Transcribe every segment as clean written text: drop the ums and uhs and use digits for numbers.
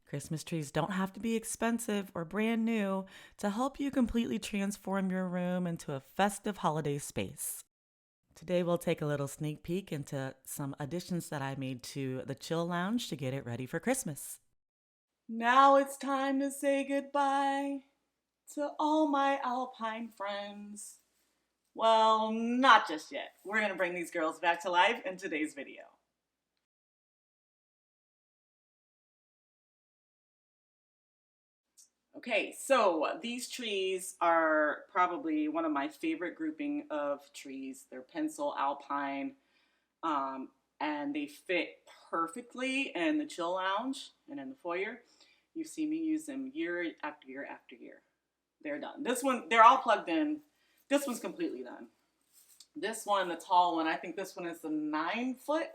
Christmas trees don't have to be expensive or brand new to help you completely transform your room into a festive holiday space. Today, we'll take a little sneak peek into some additions that I made to the chill lounge to get it ready for Christmas. Now it's time to say goodbye to all my alpine friends. Well, not just yet. We're going to bring these girls back to life in today's video. Okay, so these trees are probably one of my favorite grouping of trees. They're pencil alpine, and they fit perfectly in the chill lounge and in the foyer. You see me use them year after year after year. They're done. This one, they're all plugged in. This one's completely done. This one, the tall one, I think this one is the 9 foot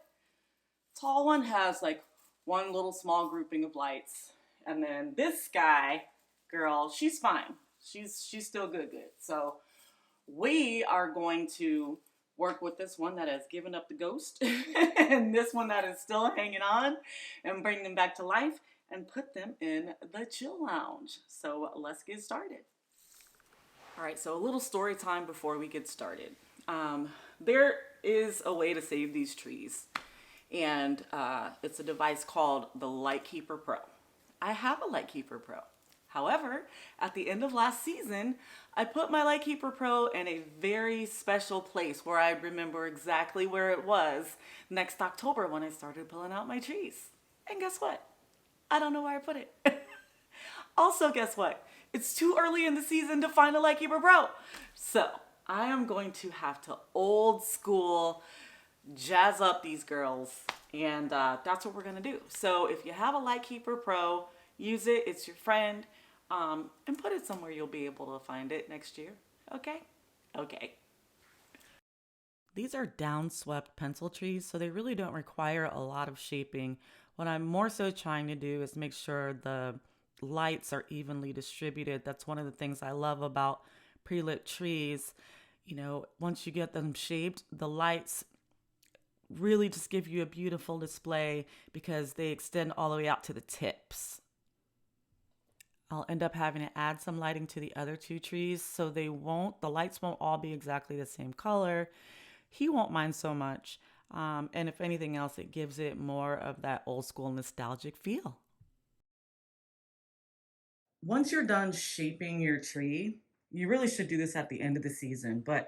tall one, has like one little small grouping of lights. And then this guy, girl, she's fine. She's still good. So we are going to work with this one that has given up the ghost and this one that is still hanging on and bring them back to life and put them in the chill lounge. So let's get started. All right, so a little story time before we get started. There is a way to save these trees, and it's a device called the Lightkeeper Pro. I have a Lightkeeper Pro. However, at the end of last season, I put my Lightkeeper Pro in a very special place where I remember exactly where it was next October when I started pulling out my trees. And guess what? I don't know where I put it. Also, guess what? It's too early in the season to find a Lightkeeper Pro. So I am going to have to old school jazz up these girls, and that's what we're gonna do. So if you have a Lightkeeper Pro, use it. It's your friend, and put it somewhere you'll be able to find it next year. Okay? Okay. These are downswept pencil trees, so they really don't require a lot of shaping. What I'm more so trying to do is make sure the lights are evenly distributed. That's one of the things I love about pre-lit trees. You know, once you get them shaped, the lights really just give you a beautiful display because they extend all the way out to the tips. I'll end up having to add some lighting to the other two trees so the lights won't all be exactly the same color. He won't mind so much. And if anything else, it gives it more of that old school nostalgic feel. Once you're done shaping your tree, you really should do this at the end of the season, but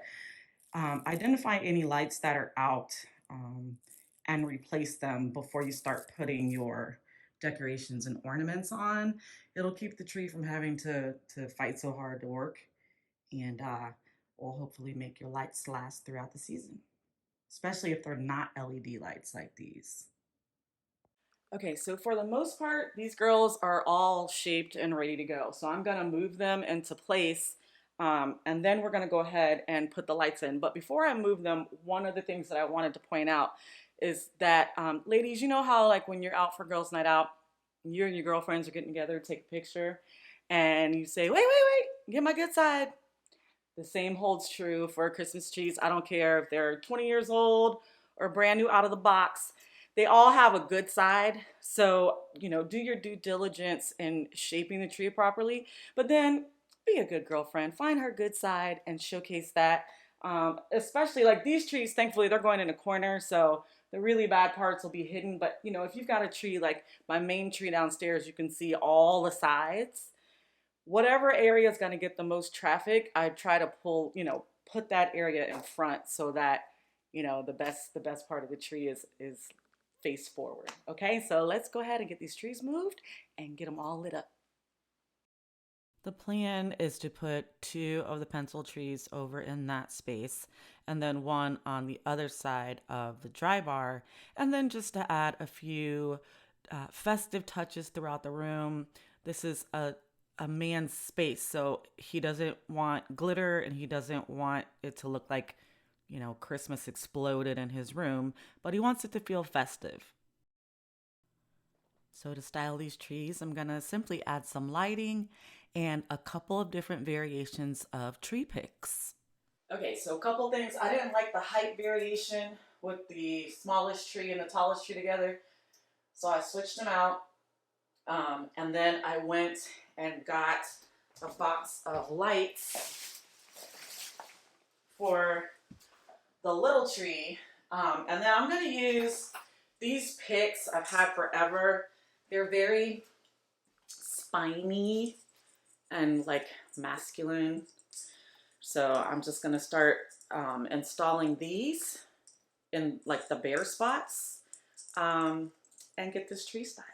identify any lights that are out, and replace them before you start putting your decorations and ornaments on. It'll keep the tree from having to fight so hard to work, and will hopefully make your lights last throughout the season, especially if they're not LED lights like these. Okay, so for the most part, these girls are all shaped and ready to go. So I'm gonna move them into place, and then we're gonna go ahead and put the lights in. But before I move them, one of the things that I wanted to point out is that, ladies, you know how like when you're out for girls' night out, you and your girlfriends are getting together to take a picture, and you say, wait, get my good side. The same holds true for Christmas trees. I don't care if they're 20 years old or brand new out of the box. They all have a good side. So, you know, do your due diligence in shaping the tree properly, but then be a good girlfriend. Find her good side and showcase that. Especially like these trees, thankfully, they're going in a corner. So the really bad parts will be hidden. But, you know, if you've got a tree like my main tree downstairs, you can see all the sides. Whatever area is going to get the most traffic, I try to put that area in front so that, you know, the best part of the tree is face forward. Okay, so let's go ahead and get these trees moved and get them all lit up. The plan is to put two of the pencil trees over in that space and then one on the other side of the dry bar, and then just to add a few festive touches throughout the room. This is a man's space, so he doesn't want glitter and he doesn't want it to look like, you know, Christmas exploded in his room, but he wants it to feel festive. So to style these trees, I'm gonna simply add some lighting and a couple of different variations of tree picks. Okay, so a couple things. I didn't like the height variation with the smallest tree and the tallest tree together, so I switched them out. And then I went and got a box of lights for the little tree. And then I'm going to use these picks I've had forever. They're very spiny and like masculine. So I'm just going to start installing these in like the bare spots and get this tree styled.